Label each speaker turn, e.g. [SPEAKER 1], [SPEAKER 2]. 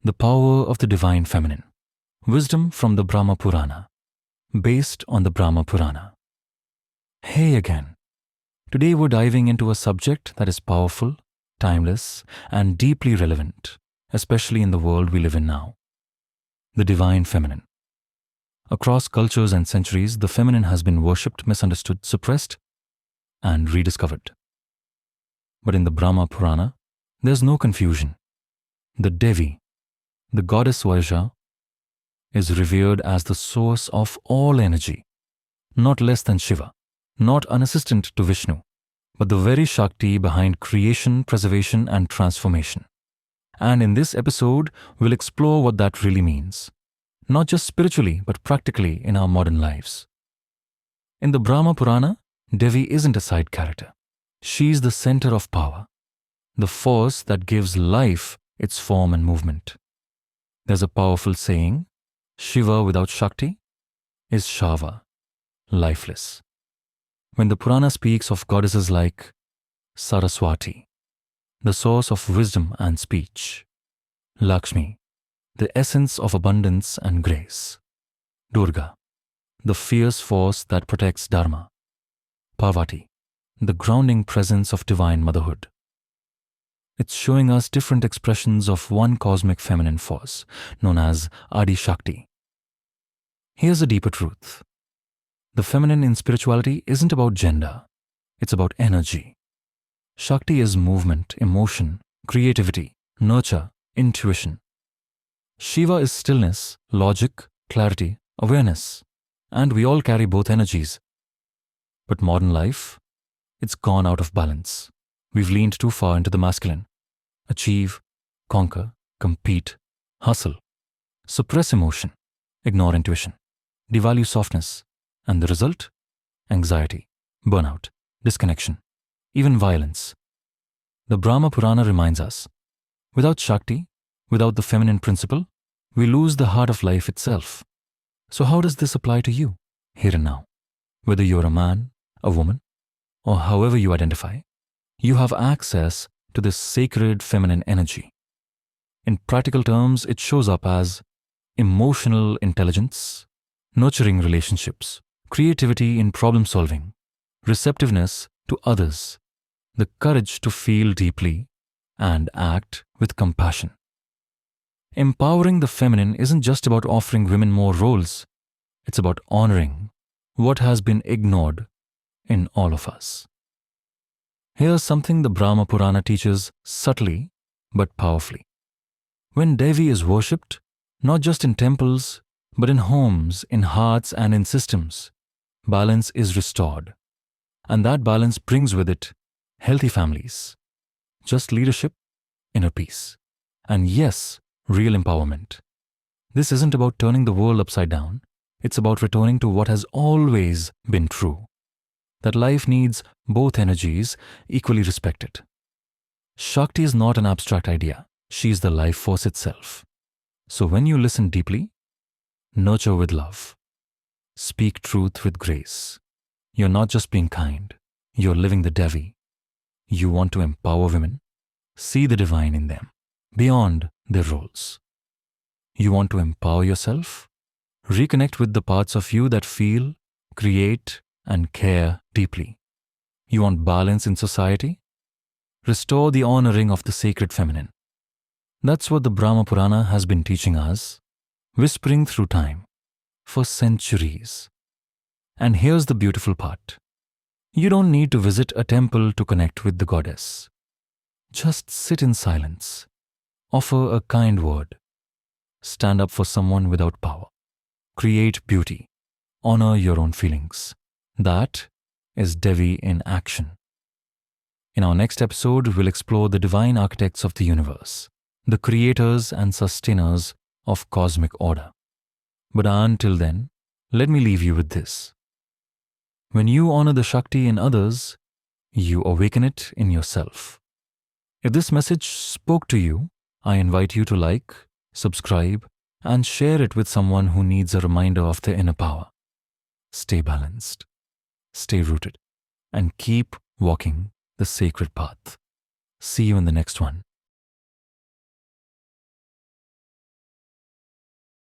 [SPEAKER 1] The power of the divine feminine. Wisdom from the Brahma Purana, based on the Brahma Purana. Hey again. Today we're diving into a subject that is powerful, timeless, and deeply relevant, especially in the world we live in now. The divine feminine. Across cultures and centuries, the feminine has been worshipped, misunderstood, suppressed, and rediscovered. But in the Brahma Purana, there's no confusion. The Devi, the goddess Vaja, is revered as the source of all energy, not less than Shiva, not unassistant to Vishnu, but the very Shakti behind creation, preservation, and transformation. And in this episode, we'll explore what that really means, not just spiritually, but practically in our modern lives. In the Brahma Purana, Devi isn't a side character. She's the center of power, the force that gives life its form and movement. There's a powerful saying, Shiva without Shakti is Shava, lifeless. When the Purana speaks of goddesses like Saraswati, the source of wisdom and speech, Lakshmi, the essence of abundance and grace, Durga, the fierce force that protects Dharma, Parvati, the grounding presence of divine motherhood. It's showing us different expressions of one cosmic feminine force, known as Adi Shakti. Here's a deeper truth. The feminine in spirituality isn't about gender, it's about energy. Shakti is movement, emotion, creativity, nurture, intuition. Shiva is stillness, logic, clarity, awareness, and we all carry both energies. But modern life, it's gone out of balance. We've leaned too far into the masculine. Achieve, conquer, compete, hustle, suppress emotion, ignore intuition, devalue softness, and the result? Anxiety, burnout, disconnection, even violence. The Brahma Purana reminds us, without Shakti, without the feminine principle, we lose the heart of life itself. So how does this apply to you, here and now? Whether you're a man, a woman, or however you identify, you have access to this sacred feminine energy. In practical terms, it shows up as emotional intelligence, nurturing relationships, creativity in problem solving, receptiveness to others, the courage to feel deeply and act with compassion. Empowering the feminine isn't just about offering women more roles, it's about honoring what has been ignored in all of us. Here's something the Brahma Purana teaches subtly but powerfully. When Devi is worshipped, not just in temples, but in homes, in hearts, and in systems, balance is restored. And that balance brings with it healthy families, just leadership, inner peace, and yes, real empowerment. This isn't about turning the world upside down, it's about returning to what has always been true. That life needs both energies equally respected. Shakti is not an abstract idea. She is the life force itself. So when you listen deeply, nurture with love, speak truth with grace. You're not just being kind, you're living the Devi. You want to empower women, see the divine in them, beyond their roles. You want to empower yourself, reconnect with the parts of you that feel, create, and care deeply. You want balance in society? Restore the honoring of the sacred feminine. That's what the Brahma Purana has been teaching us, whispering through time, for centuries. And here's the beautiful part. You don't need to visit a temple to connect with the goddess. Just sit in silence, offer a kind word, stand up for someone without power, create beauty, honor your own feelings. That is Devi in action. In our next episode, we'll explore the divine architects of the universe, the creators and sustainers of cosmic order. But until then, let me leave you with this. When you honor the Shakti in others, you awaken it in yourself. If this message spoke to you, I invite you to like, subscribe, and share it with someone who needs a reminder of their inner power. Stay balanced, stay rooted, and keep walking the sacred path. See you in the next one.